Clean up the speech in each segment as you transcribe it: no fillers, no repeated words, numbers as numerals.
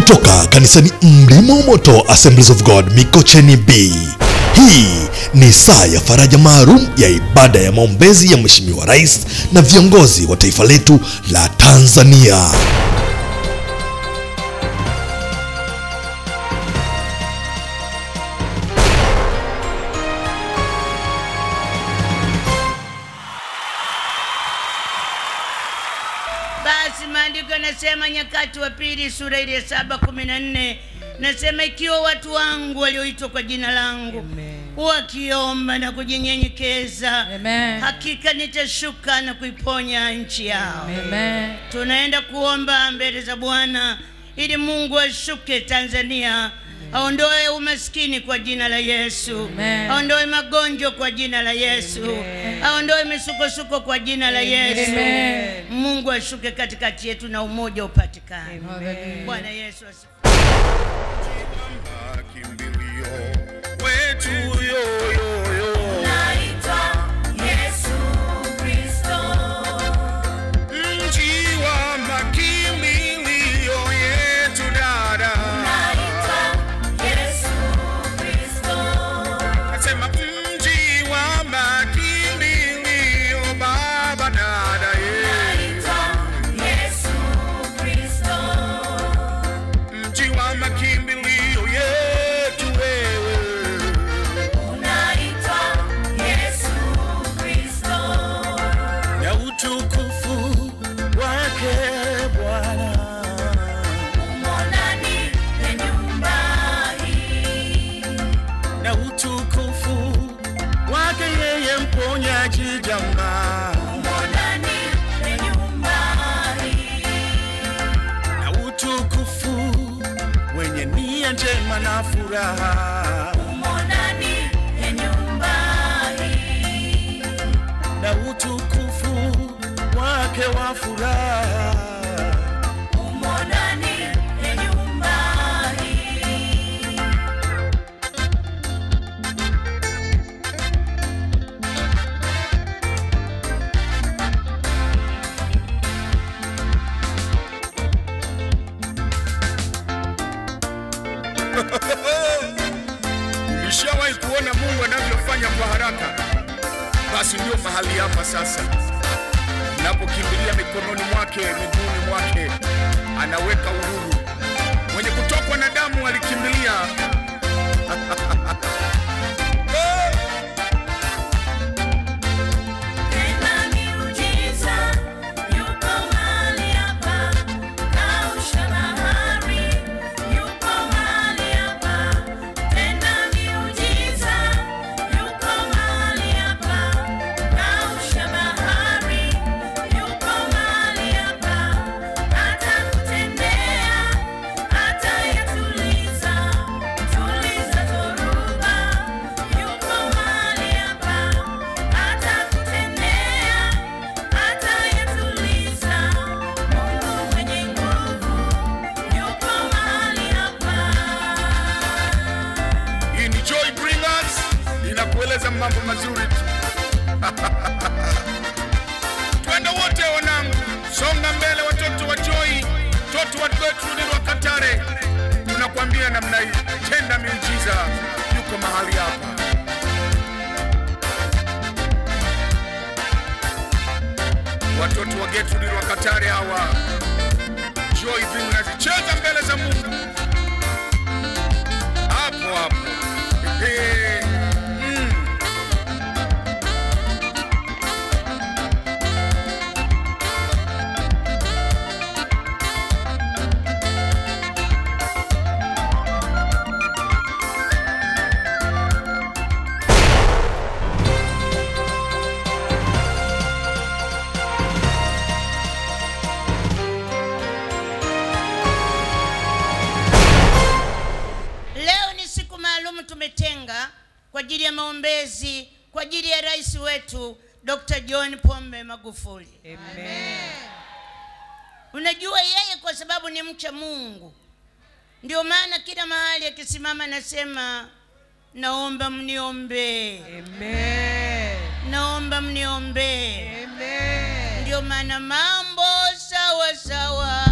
kutoka kanisani Mlima wa Moto Assemblies of God Mikocheni B. Hii ni saa ya faraja maalum ya ibada ya maombezi ya Mheshimiwa Rais na viongozi wa taifa letu la Tanzania. Basi maandiko nasema Nyakati wa Pili sura ile 7:14 nasema ikiwa watu wangu walioitwa kwa jina langu wakiomba na kujinyenyekeza, hakika nitashuka na kuiponya nchi yao. Tunaenda kuomba mbele za Bwana ili Mungu ashuke Tanzania, aondoe umaskini kwa jina la Yesu, aondoe magonjwa kwa jina la Yesu, aondoe misukosuko kwa jina la Yesu. Mungu ashuke katikati yetu na umoja upatikane. Bwana Yesu asifiwe. Na furaha umonani ya nyumba hii, na utukufu wake wa furaha umonani ya nyumba hii. Ulishawahi kuona Mungu anavyofanya kwa haraka? Basi ndio mahali hapa sasa. Unapokimbilia mikononi mwake, miguuni mwake, anaweka uhuru. Mwenye kutokwa na damu alikimbilia mambo mazuri. Twende wote wanangu, songa mbele watoto wa Joy, watoto wa Gertrude wa Katare. Tunakwambia namna hii, tenda miujiza, yuko mahali hapa. Watoto wa Gertrude wa Katare hawa, Joy Bingers, cheza mbele za Mungu. Hapo hapo. Tumetenga kwa ajili ya maombezi kwa ajili ya rais wetu Dr. John Pombe Magufuli. Amen. Unajua yeye kwa sababu ni mcha Mungu, ndio maana kila mahali akisimama nasema naomba mniombe. Amen. Naomba mniombe. Amen. Ndio maana mambo sawa sawa.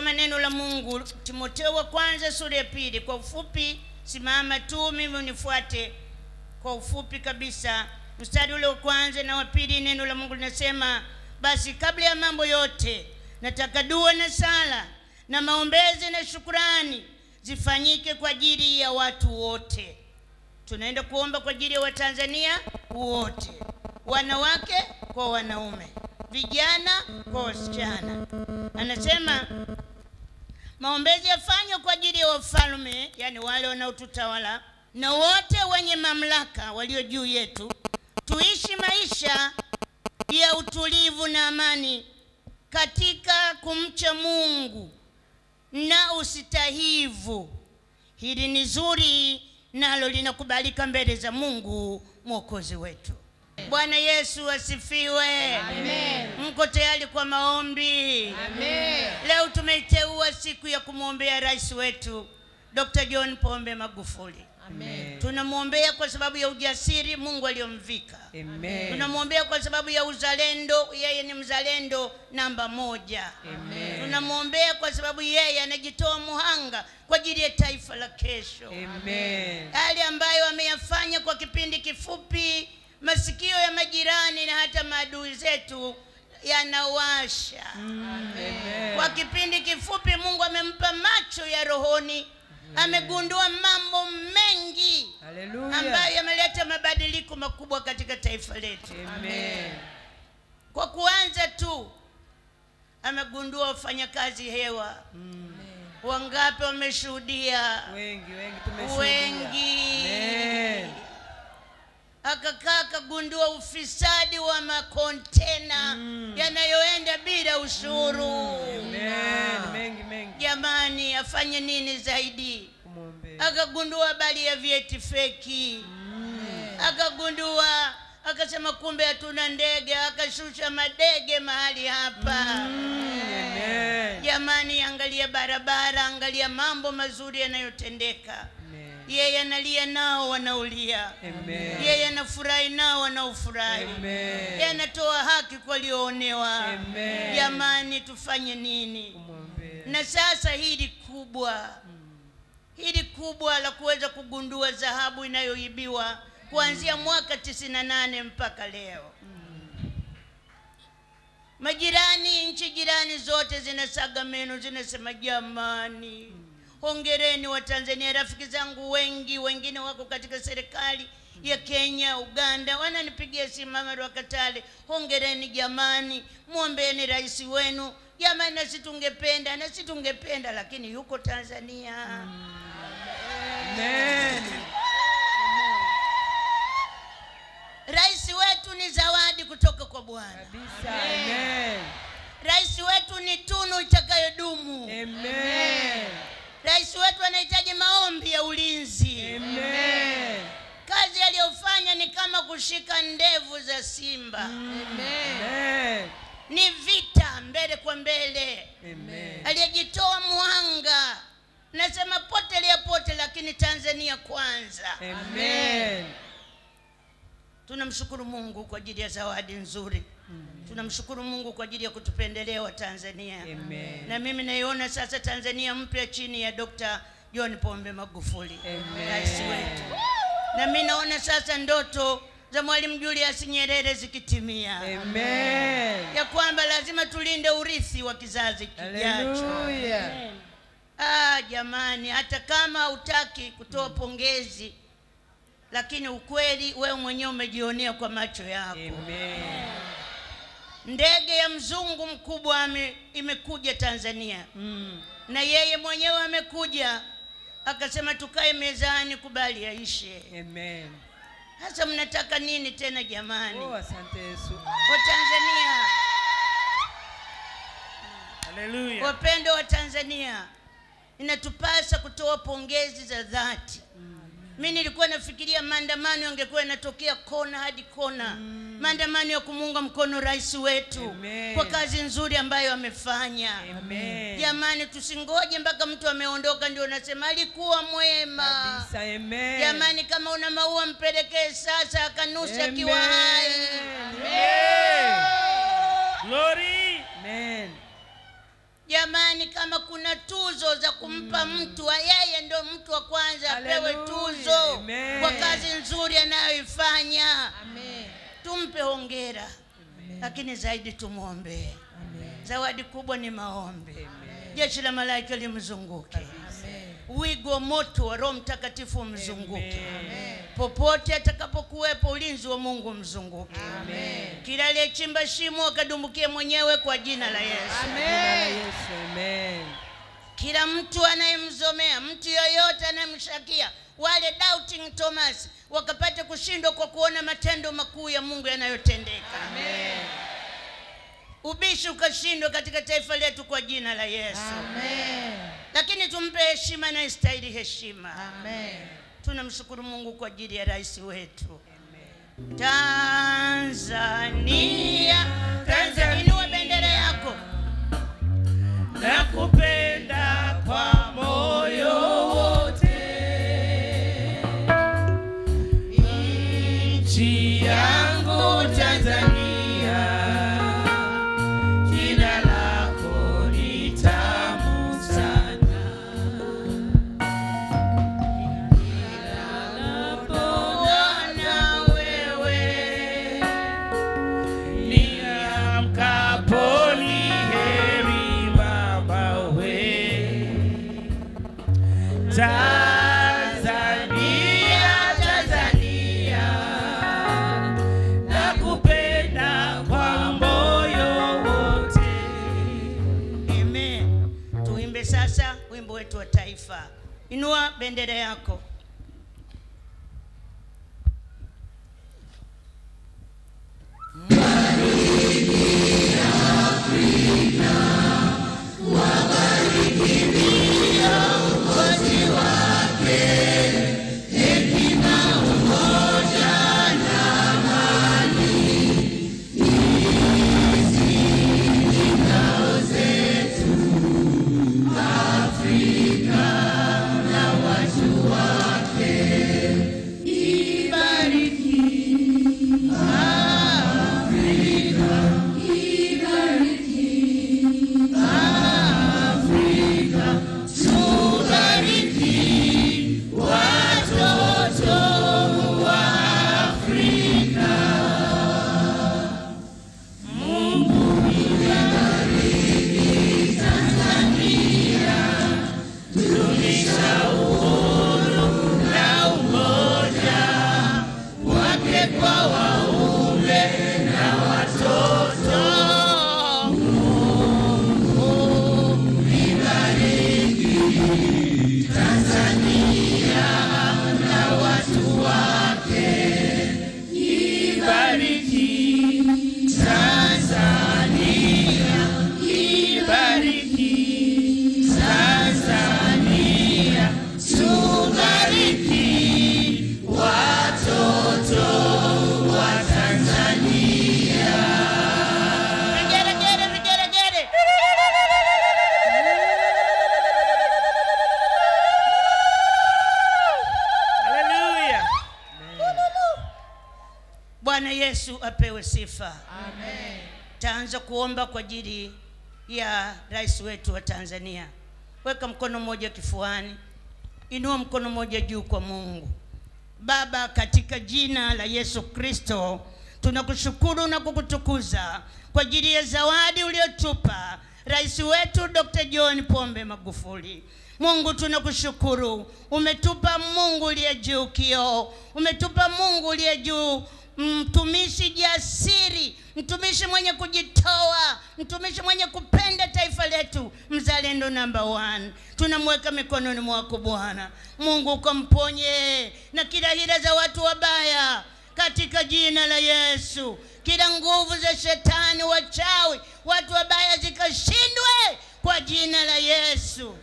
Nasema neno la Mungu, Timotheo wa kwanza sura ya 2. Kwa ufupi, simama tu mimi unifuate kwa ufupi kabisa. Mstari ule wa kwanza na wa 2, neno la Mungu linasema, basi kabla ya mambo yote nataka dua na sala na maombezi na shukrani zifanyike kwa ajili ya watu wote. Tunaenda kuomba kwa ajili ya Watanzania wote, wanawake kwa wanaume, vijana kwa wasichana. Anasema maombezi yafanywe kwa ajili ya wafalme, yani wale wanaotutawala, na wote wenye mamlaka walio juu yetu, tuishi maisha ya utulivu na amani katika kumcha Mungu na usitahivu. Hili ni zuri nalo linakubalika mbele za Mungu Mwokozi wetu. Bwana Yesu asifiwe. Amen. Mko tayari kwa maombi? Amen. Leo tumeiteua siku ya kumwombea rais wetu Dr. John Pombe Magufuli. Amen. Tunamwombea kwa sababu ya ujasiri Mungu aliyomvika. Amen. Tunamwombea kwa sababu ya uzalendo, yeye ni mzalendo namba 1. Amen. Tunamwombea kwa sababu yeye anajitoa muhanga kwa ajili ya taifa la kesho. Amen. Yale ambayo ameyafanya kwa kipindi kifupi, masikio ya majirani na hata maadui zetu yanawasha. Amen. Kwa kipindi kifupi Mungu amempa macho ya rohoni. Amegundua mambo mengi Hallelujah. ambayo yameleta mabadiliko makubwa katika taifa letu. Amen. Kwa kuanza tu amegundua wafanyakazi hewa. Wangapi wameshuhudia? Wengi tumeshuhudia. Wengi. Amen. Akakaa akagundua ufisadi wa makontena yanayoenda bila ushuru. Amen. Mengi. Jamani, afanye nini zaidi? Kumwombea. Akagundua habari ya vyeti feki. Akagundua, akasema kumbe hatuna ndege, akashusha madege mahali hapa. Amen. Jamani, angalia barabara, angalia mambo mazuri yanayotendeka. Amen. Yeye analia nao wanaulia. Amen. Yeye anafurahi nao wanaofurahi. Amen. Yeye anatoa haki kwa walioonewa. Amen. Jamani, tufanye nini? Kumwombea. Na sasa hili kubwa la kuweza kugundua dhahabu inayoibiwa kuanzia mwaka 98 mpaka leo. Majirani, nchi jirani zote zinasaga meno, zinasema jamani, hongereni wa Tanzania. Rafiki zangu wengine wako katika serikali ya Kenya, Uganda, wananipigia simu, Mama Rwakatale, hongereni jamani, muombeeni rais wenu. Jamani, na si tungependa lakini yuko Tanzania. Amen. Rais wetu ni zawadi kutoka kwa Bwana. Kabisa. Amen. Rais wetu ni tunu itakayodumu. Amen. Rais wetu anahitaji maombi ya ulinzi. Amen. Kazi aliyofanya ni kama kushika ndevu za simba. Amen. Ni vita mbele kwa mbele. Amen. Aliyejitoa muhanga. Nasema pote lakini Tanzania kwanza. Amen. Tunamshukuru Mungu kwa ajili ya zawadi nzuri. Tunamshukuru Mungu kwa ajili ya kutupendelea wa Tanzania. Amen. Na mimi naiona sasa Tanzania mpya chini ya Dr. John Pombe Magufuli. Amen. Rais wetu. Na mimi naona sasa ndoto za Mwalimu Julius Nyerere zikitimia. Amen. Ya kwamba lazima tulinde urithi wa kizazi kijacho. Hallelujah. Jamani, hata kama hutaki kutoa pongezi, lakini ukweli wewe mwenyewe umejionea kwa macho yako. Amen. Ndege ya mzungu mkubwa imekuja Tanzania. Na yeye mwenyewe amekuja akasema tukae mezani, kubali yaishe. Amen. Sasa mnataka nini tena jamani? Asante Yesu. Wa Tanzania. Hallelujah. Wapendo wa Tanzania, inatupasa kutoa pongezi za dhati. Mimi nilikuwa nafikiria maandamano yangekuwa yanatokea kona hadi kona. Maandamano ya kumuunga mkono rais wetu. Amen. Kwa kazi nzuri ambayo amefanya. Amen. Jamani, tusingoje mpaka mtu ameondoka ndio nasema alikuwa mwema. Kabisa. Amen. Jamani, kama una maua mpelekee sasa akanusha akiwa hai. Amen. Glory. Amen. Jamani, kama kuna tuzo za kumpa mtu, yeye ndio mtu wa kwanza apewe tuzo. Amen. Kwa kazi nzuri anayoifanya. Amen. Tumpe hongera. Amen. Lakini zaidi tumuombe. Amen. Zawadi kubwa ni maombi. Amen. Jeshi la malaika limzunguke. Amen. Wigo moto wa Roho Mtakatifu mzunguke. Amen. Popote atakapokuwepo ulinzi wa Mungu mzunguke. Amen. Kila aliyechimba shimo akadumbukie mwenyewe kwa jina la Yesu. Amen. Amen. Kila mtu anayemzomea, mtu yoyote anayemshakia, wale doubting Thomas wakapate kushindwa kwa kuona matendo makuu ya Mungu yanayotendeka. Amen. Ubishi ukashindwa katika taifa letu kwa jina la Yesu. Amen. Lakini tumpe heshima na istahili heshima. Amen. Tunamshukuru Mungu kwa ajili ya rais wetu. Amen. Tanzania, Tanzania, inua bendera yako. Nakupenda kwa moyo wote, nchi yangu Tanzania, jina lako ni tamu sana. Ninapoona wewe niamkapo ni heri Baba we. Tanzania, Tanzania, nakupenda kwa moyo wote. Amen. Tuimbe sasa wimbo wetu wa taifa. Inua bendera yako. Bwana Yesu apewe sifa. Amen. Taanza kuomba kwa ajili ya rais wetu wa Tanzania. Weka mkono mmoja kifuani. Inua mkono mmoja juu kwa Mungu. Baba, katika jina la Yesu Kristo, tunakushukuru na kukutukuza kwa ajili ya zawadi uliotupa rais wetu Dr. John Pombe Magufuli. Mungu, tunakushukuru. Umetupa Mungu uliye juu kioo. Umetupa Mungu uliye juu, mtumishi jasiri, mtumishi mwenye kujitoa, mtumishi mwenye kupenda taifa letu, mzalendo number 1. Tunamweka mikononi mwako Bwana. Mungu, ukamponye na kila hila za watu wabaya katika jina la Yesu. Kila nguvu za shetani, wachawi, watu wabaya zikashindwe kwa jina la Yesu.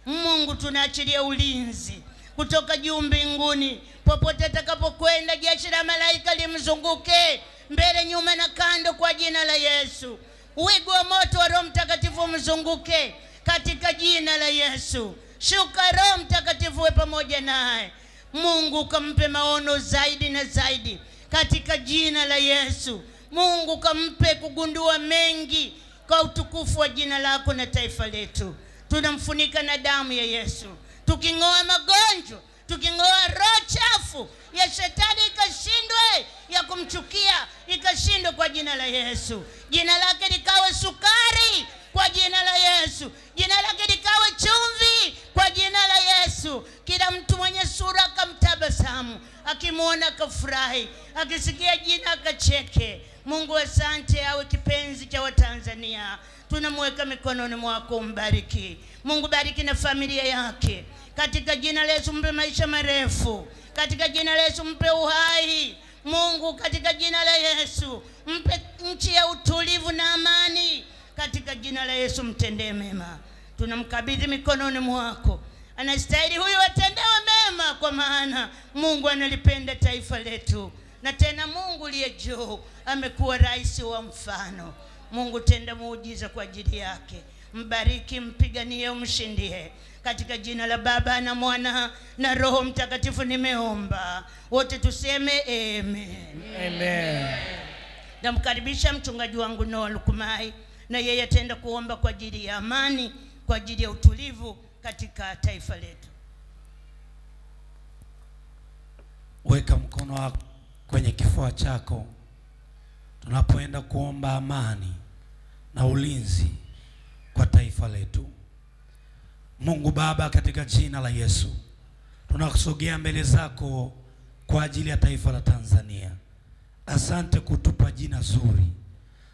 Mungu, tunaachilia ulinzi kutoka juu mbinguni. Popote atakapokwenda, jeshi la malaika limzunguke mbele, nyuma na kando kwa jina la Yesu. Wigo wa moto wa Roho Mtakatifu mzunguke katika jina la Yesu. Shuka Roho Mtakatifu we pamoja naye. Mungu, kampe maono zaidi na zaidi katika jina la Yesu. Mungu, kampe kugundua mengi kwa utukufu wa jina lako na taifa letu. Tunamfunika na damu ya Yesu, tuking'oa magonjwa, tuking'oa roho chafu ya shetani ikashindwe, ya kumchukia ikashindwe kwa jina la Yesu. Jina lake likawe sukari kwa jina la Yesu. Jina lake likawe chumvi kwa jina la Yesu. Kila mtu mwenye sura akamtabasamu, akimuona akafurahi, akisikia jina akacheke. Mungu asante, awe kipenzi cha Watanzania. Tunamweka mikononi mwako, mbariki. Mungu bariki na familia yake. Katika jina la Yesu mpe maisha marefu. Katika jina la Yesu mpe uhai. Mungu katika jina la Yesu mpe nchi ya utulivu na amani. Katika jina la Yesu mtendee mema. Tunamkabidhi mikononi mwako. Anastahili huyu atendewe mema, kwa maana Mungu analipenda taifa letu. Na tena Mungu aliye juu amekuwa rais wa mfano. Mungu tenda muujiza kwa ajili yake. Mbariki, mpiganie, umshindie. Katika jina la Baba na Mwana na Roho Mtakatifu nimeomba. Wote tuseme amen. Amen. Namkaribisha mchungaji wangu Noah Lukumai, na yeye atenda kuomba kwa ajili ya amani, kwa ajili ya utulivu katika taifa letu. Weka mkono wako kwenye kifua chako tunapoenda kuomba amani na ulinzi kwa taifa letu. Mungu Baba, katika jina la Yesu tunakusogea mbele zako kwa ajili ya taifa la Tanzania. Asante kutupa jina zuri.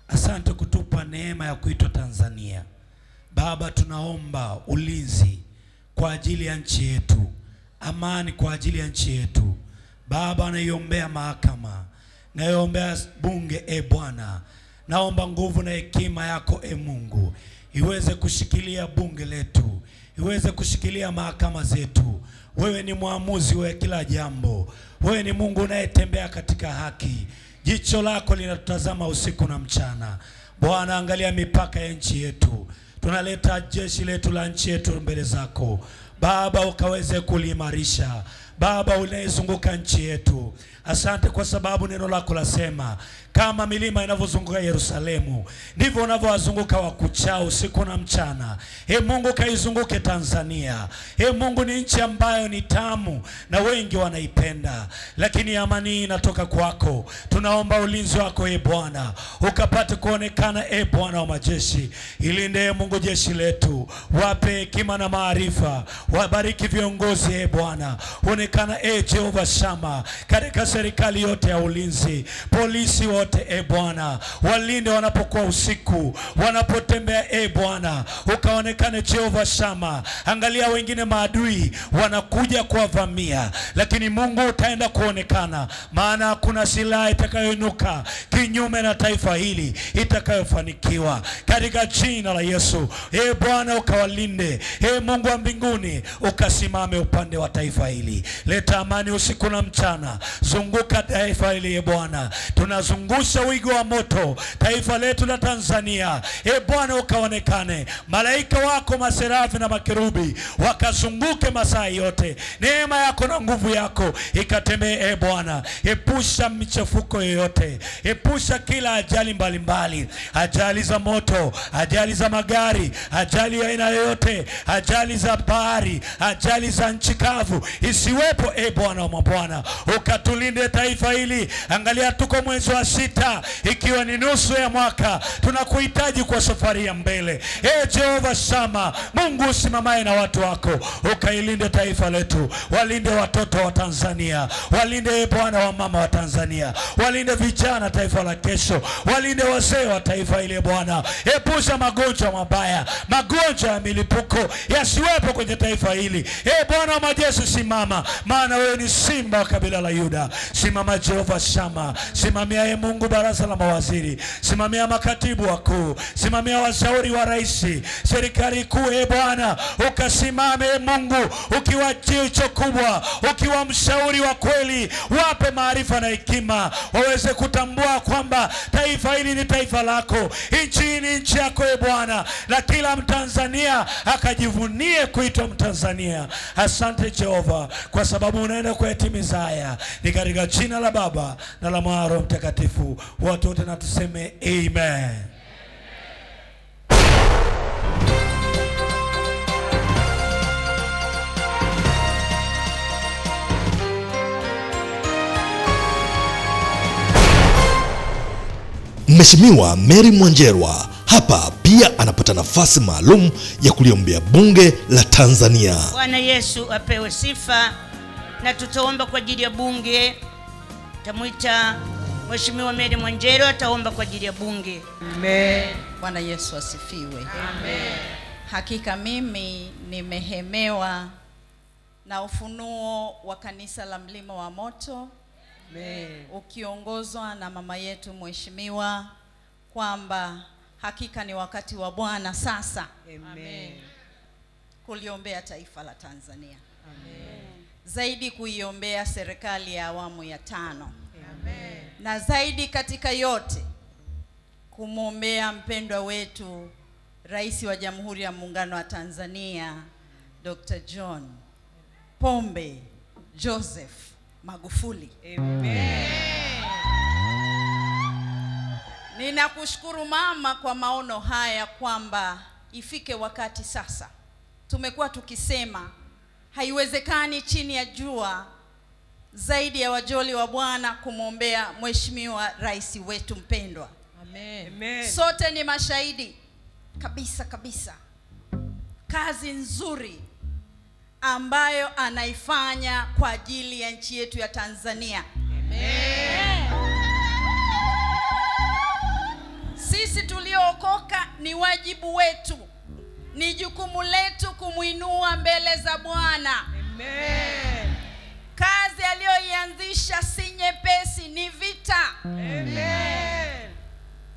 Asante kutupa neema ya kuitwa Tanzania. Baba, tunaomba ulinzi kwa ajili ya nchi yetu, amani kwa ajili ya nchi yetu. Baba, naiombea mahakama, naiombea bunge, Bwana. Naomba nguvu na hekima yako, Mungu, iweze kushikilia bunge letu, iweze kushikilia mahakama zetu. Wewe ni muamuzi wa kila jambo. Wewe ni Mungu unayetembea katika haki. Jicho lako linatutazama usiku na mchana. Bwana, angalia mipaka ya nchi yetu. Tunaleta jeshi letu la nchi yetu mbele zako. Baba, ukaweze kuliimarisha. Baba, unayezunguka nchi yetu. Asante kwa sababu neno lako lasema, kama milima inavyozunguka Yerusalemu, ndivyo unavyowazunguka wakuchao usiku na mchana. Mungu, kaizunguke Tanzania. Mungu, ni nchi ambayo ni tamu na wengi wanaipenda, lakini amani inatoka kwako. Tunaomba ulinzi wako, Bwana, ukapate kuonekana, Bwana wa majeshi. Ilinde, Mungu, jeshi letu. Wape hekima na maarifa. Wabariki viongozi, Bwana. Onekana, Jehova Shama, katika serikali yote ya ulinzi. Polisi wote, Bwana, walinde wanapokuwa usiku, wanapotembea, Bwana. Ukaonekane, Jehova Shama. Angalia, wengine maadui wanakuja kuwavamia, lakini Mungu utaenda kuonekana, maana kuna silaha itakayoinuka kinyume na taifa hili itakayofanikiwa. Katika jina la Yesu, Bwana, ukawalinde. Mungu wa mbinguni, ukasimame upande wa taifa hili. Leta amani usiku na mchana. Zunguka taifa hili, Bwana. Tunazungusha wigo wa moto taifa letu la Tanzania. Bwana, ukaonekane. Malaika wako maserafi na makerubi wakazunguke masaa yote. Neema yako na nguvu yako ikatembee, Bwana. Epusha michafuko yoyote. Epusha kila ajali mbalimbali. Ajali za moto, ajali za magari, ajali ya aina yoyote, ajali za bahari, ajali za nchi kavu isiwepo, Bwana wa mabwana. Ukatulinde taifa hili. Angalia, tuko mwezi wa 6, ikiwa ni nusu ya mwaka. Tunakuhitaji kwa safari ya mbele. Jehova Shama, Mungu usimamae na watu wako. Ukailinde taifa letu. Walinde watoto wa Tanzania. Walinde, Bwana, wa mama wa Tanzania. Walinde vijana, taifa la kesho. Walinde wazee wa taifa hili, Bwana. Epusha magonjwa mabaya, magonjwa ya milipuko yasiwepo kwenye taifa hili. Bwana wa majeshi, simama, maana wewe ni simba wa kabila la Yuda. Simama, Jehova Shama. Simamia, Mungu, baraza la mawaziri. Simamia makatibu wakuu. Simamia washauri wa rais, serikali kuu, Bwana. Ukasimame, Mungu, ukiwa jicho kubwa, ukiwa mshauri wa kweli. Wape maarifa na hekima, waweze kutambua kwamba taifa hili ni taifa lako. Nchi ni nchi yako, Bwana, na kila Mtanzania akajivunie kuitwa Mtanzania. Asante, Jehova, kwa sababu unaenda kuyatimiza haya. Ni katika jina la Baba na la Mwana Mtakatifu. Watu wote na tuseme amen. Mheshimiwa Mary Mwanjerwa hapa pia anapata nafasi maalum ya kuliombea bunge la Tanzania. Bwana Yesu apewe sifa, na tutaomba kwa ajili ya bunge. Tamuita Mheshimiwa Mary Mwanjerwa ataomba kwa ajili ya bunge. Amen. Bwana Yesu asifiwe. Amen. Hakika mimi nimehemewa na ufunuo wa kanisa la Mlima wa Moto. Amen. Ukiongozwa na mama yetu mheshimiwa kwamba hakika ni wakati wa Bwana sasa. Amen. Kuliombea taifa la Tanzania. Amen. Zaidi kuiombea serikali ya awamu ya 5. Amen. Na zaidi katika yote kumwombea mpendwa wetu Rais wa Jamhuri ya Muungano wa Tanzania Dr. John Pombe Joseph Magufuli. Amen. Ninakushukuru mama kwa maono haya kwamba ifike wakati sasa. Tumekuwa tukisema haiwezekani chini ya jua zaidi ya wajoli wa Bwana kumwombea mheshimiwa rais wetu mpendwa. Amen. Amen. Sote ni mashahidi kabisa kazi nzuri ambayo anaifanya kwa ajili ya nchi yetu ya Tanzania. Amen. Sisi tuliookoka ni wajibu wetu, ni jukumu letu kumuinua mbele za Bwana. Amen. Kazi aliyoianzisha si nyepesi, ni vita. Amen.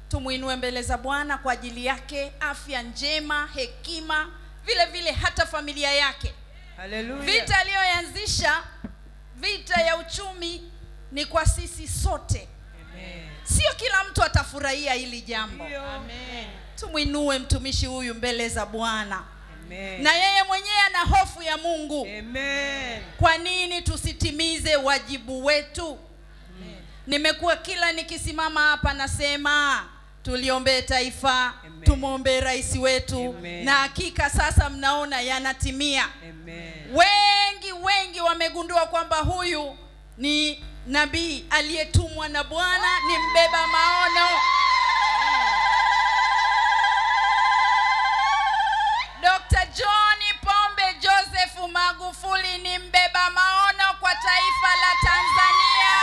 Tumuinue mbele za Bwana kwa ajili yake, afya njema, hekima, vile vile hata familia yake. Hallelujah. Vita aliyoanzisha, vita ya uchumi, ni kwa sisi sote. Amen. Sio kila mtu atafurahia hili jambo. Amen. Tumuinue mtumishi huyu mbele za Bwana. Amen. Na yeye mwenyewe ana hofu ya Mungu. Amen. Kwa nini tusitimize wajibu wetu? Amen. Nimekuwa kila nikisimama hapa nasema tuliombee taifa. Amen. Tumuombe rais wetu. Amen. Na hakika sasa mnaona yanatimia. Amen. Wengi wamegundua kwamba huyu ni nabii aliyetumwa na Bwana, ni mbeba maono. Dr. John Pombe Joseph Magufuli ni mbeba maono kwa taifa la Tanzania.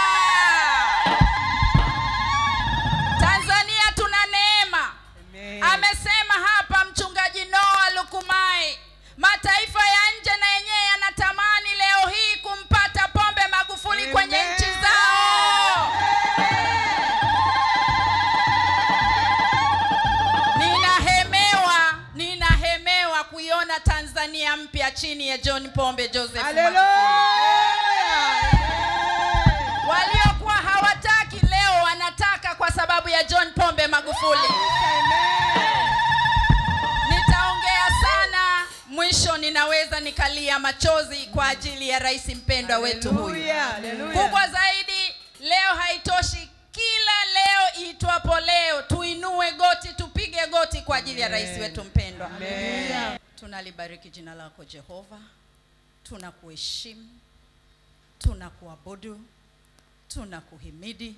Tanzania tuna neema. Amen. Amesema hapa mchungaji Noah Lukumai, mataifa ya nje na yenyewe yanatamani leo hii kumpata Pombe Magufuli. Amen. Kwenye nchi zao. Ninahemewa kuiona Tanzania mpya chini ya John Pombe Joseph. Hallelujah. Waliokuwa hawataki leo wanataka kwa sababu ya John Pombe Magufuli. Amen. Nitaongea sana, mwisho ninaweza nikalia machozi kwa ajili ya rais mpendwa wetu huyu. Kubwa zaidi leo haitoshi, kila leo itwapo leo tuinue goti, tupige goti kwa ajili ya rais wetu mpendwa. Amen. Tunalibariki jina lako Jehova, tunakuheshimu, tunakuabudu, tunakuhimidi.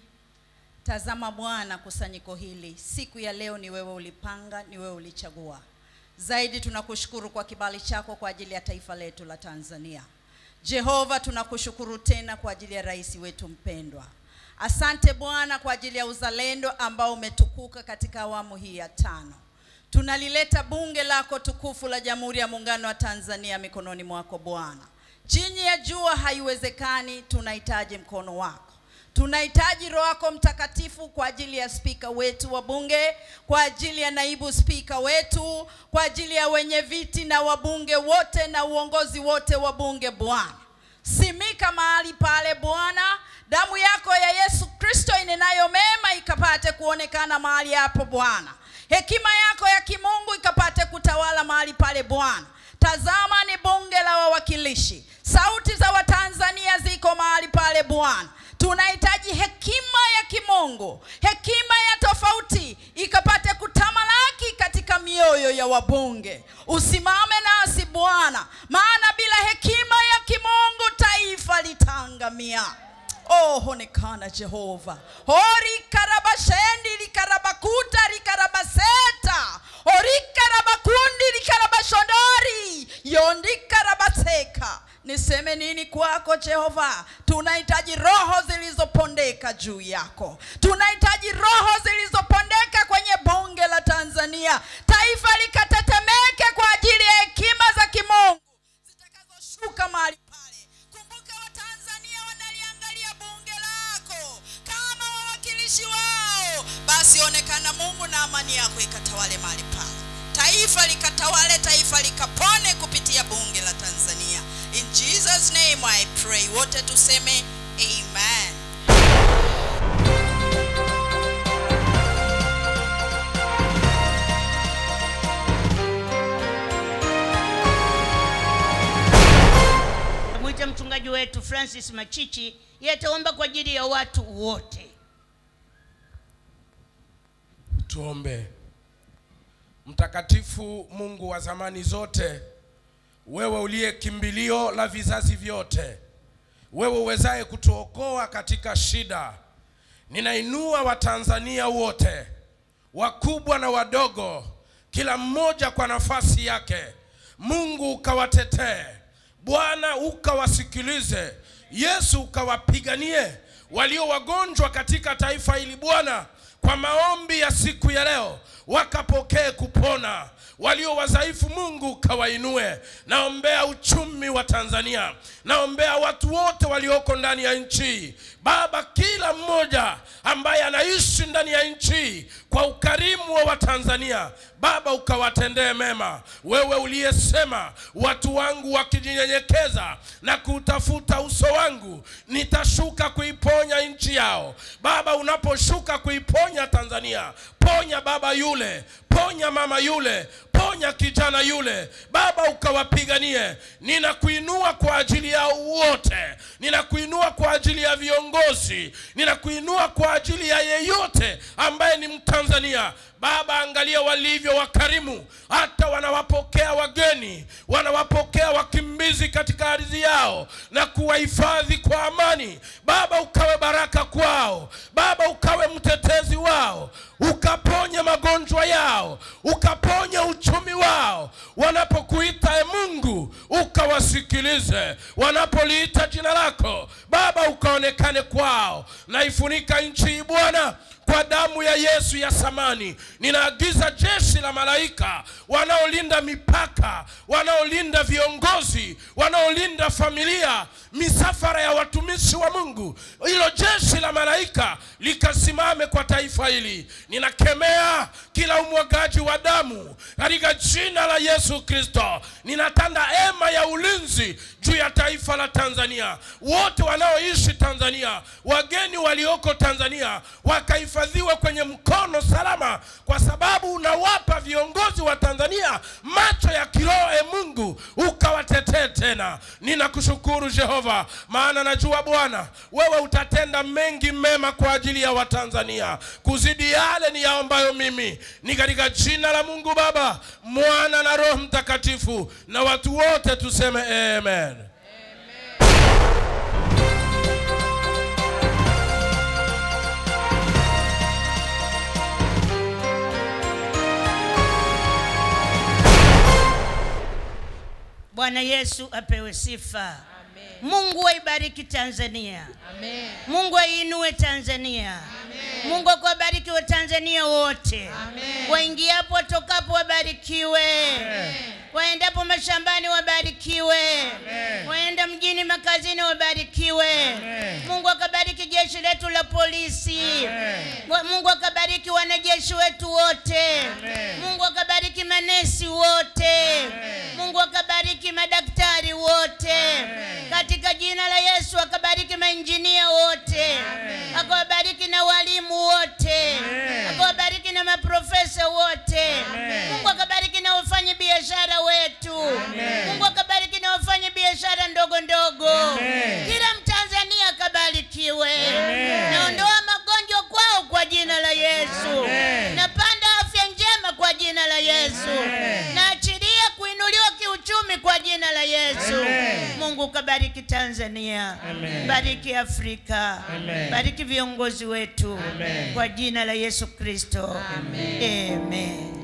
Tazama Bwana, kusanyiko hili siku ya leo ni wewe ulipanga, ni wewe ulichagua. Zaidi tunakushukuru kwa kibali chako kwa ajili ya taifa letu la Tanzania. Jehova, tunakushukuru tena kwa ajili ya rais wetu mpendwa. Asante Bwana kwa ajili ya uzalendo ambao umetukuka katika awamu hii ya 5. Tunalileta bunge lako tukufu la Jamhuri ya Muungano wa Tanzania mikononi mwako Bwana. Chini ya jua haiwezekani, tunahitaji mkono wako. Tunahitaji Roho yako Mtakatifu kwa ajili ya spika wetu wa bunge, kwa ajili ya naibu spika wetu, kwa ajili ya wenye viti na wabunge wote na uongozi wote wa bunge Bwana. Simika mahali pale Bwana, damu yako ya Yesu Kristo inenayo mema ikapate kuonekana mahali hapo Bwana. Hekima yako ya kimungu ikapate kutawala mahali pale Bwana. Tazama ni bunge la wawakilishi. Sauti za Watanzania ziko mahali pale Bwana. Tunahitaji hekima ya kimungu, hekima ya tofauti ikapate kutamalaki katika mioyo ya wabunge. Usimame nasi Bwana, maana bila hekima ya kimungu taifa litangamia. Oh, honekana Jehova. Hori karabashendi likaraba wako Jehova. Tunahitaji roho zilizopondeka juu yako. Tunahitaji roho zilizopondeka kwenye bunge la Tanzania. Taifa likatetemeke kwa ajili ya hekima za kimungu zitakazoshuka mahali pale. Kumbuka Watanzania wanaliangalia bunge lako kama wawakilishi wao. Basi onekana Mungu na amani yako ikatawale mahali pale. Taifa likatawale, taifa likapone kupitia bunge la Tanzania. In Jesus name I pray. Wote tuseme amen. Mwita mchungaji wetu Francis Machichi, yeye ataomba kwa ajili ya watu wote. Tuombe. Mtakatifu Mungu wa zamani zote, wewe uliye kimbilio la vizazi vyote, wewe uwezaye kutuokoa katika shida, ninainua Watanzania wote, wakubwa na wadogo, kila mmoja kwa nafasi yake. Mungu ukawatetee, Bwana ukawasikilize, Yesu ukawapiganie walio wagonjwa katika taifa hili Bwana. Kwa maombi ya siku ya leo wakapokee kupona, walio wadhaifu Mungu kawainue. Naombea uchumi wa Tanzania, naombea watu wote walioko ndani ya nchi Baba, kila mmoja ambaye anaishi ndani ya nchi, kwa ukarimu wa Tanzania Baba ukawatendee mema. Wewe uliyesema watu wangu wakijinyenyekeza na kutafuta uso wangu, nitashuka kuiponya nchi yao. Baba, unaposhuka kuiponya Tanzania, ponya baba yule, ponya mama yule, ponya kijana yule Baba, ukawapiganie. Ninakuinua kwa ajili ya wote, ninakuinua kwa ajili ya viongozi, ninakuinua kwa ajili ya yeyote ambaye ni Mtanzania Baba. Angalia walivyo wakarimu, hata wanawapokea wageni, wanawapokea wakimbizi katika ardhi yao na kuwahifadhi kwa amani. Baba, ukawe baraka kwao Baba, ukawe mtetezi wao, ukaponye magonjwa yao, ukaponye uchumi wao. Wanapokuita Mungu ukawasikilize, wanapoliita jina lako Baba ukaonekane kwao. Naifunika nchi Bwana kwa damu ya Yesu ya samani. Ninaagiza jeshi la malaika wanaolinda mipaka, wanaolinda viongozi, wanaolinda familia, misafara ya watumishi wa Mungu, hilo jeshi la malaika likasimame kwa taifa hili. Ninakemea kila umwagaji wa damu katika jina la Yesu Kristo. Ninatanda hema ya ulinzi juu ya taifa la Tanzania. Wote wanaoishi Tanzania, wageni walioko Tanzania, wakahifadhiwe kwenye mkono salama, kwa sababu unawapa viongozi wa Tanzania macho ya kiroho. Mungu ukawatetee tena. Ninakushukuru Jehova, maana najua Bwana wewe utatenda mengi mema kwa ajili ya Watanzania, kuzidi yale ni yaombayo mimi. Ni katika jina la Mungu Baba, Mwana na Roho Mtakatifu, na watu wote tuseme amen. Bwana Yesu apewe sifa. Amen. Mungu aibariki Tanzania. Amen. Mungu ainue Tanzania. Amen. Mungu akubariki wa Tanzania wote. Amen. Waingiapo watokapo wabarikiwe. Amen. Waendapo mashambani wabarikiwe. Amen. Waenda mjini makazini wabarikiwe. Amen. Mungu akabariki jeshi letu la polisi. Amen. Mungu akabariki wanajeshi wetu wote. Amen. Mungu akabariki manesi wote. Amen. Mungu akabariki madaktari wote. Amen. Katika jina la Yesu akabariki mainjinia wote. Amen. Akawabariki na walimu wote. Amen. Akawabariki na maprofesa wote. Amen. Mungu akabariki na wafanya biashara wetu. Amen. Mungu akabariki na wafanya biashara ndogo ndogo. Amen. Kila Mtanzania akabarikiwe. Naondoa magonjwa kwao kwa jina la Yesu. Amen. Napanda afya njema kwa jina la Yesu. Amen. Naachilia kuinuliwa kiuchumi kwa jina la Yesu. Amen. Mungu kabariki Tanzania. Amen. Bariki Afrika. Amen. Bariki viongozi wetu. Amen. Kwa jina la Yesu Kristo. Amen. Amen.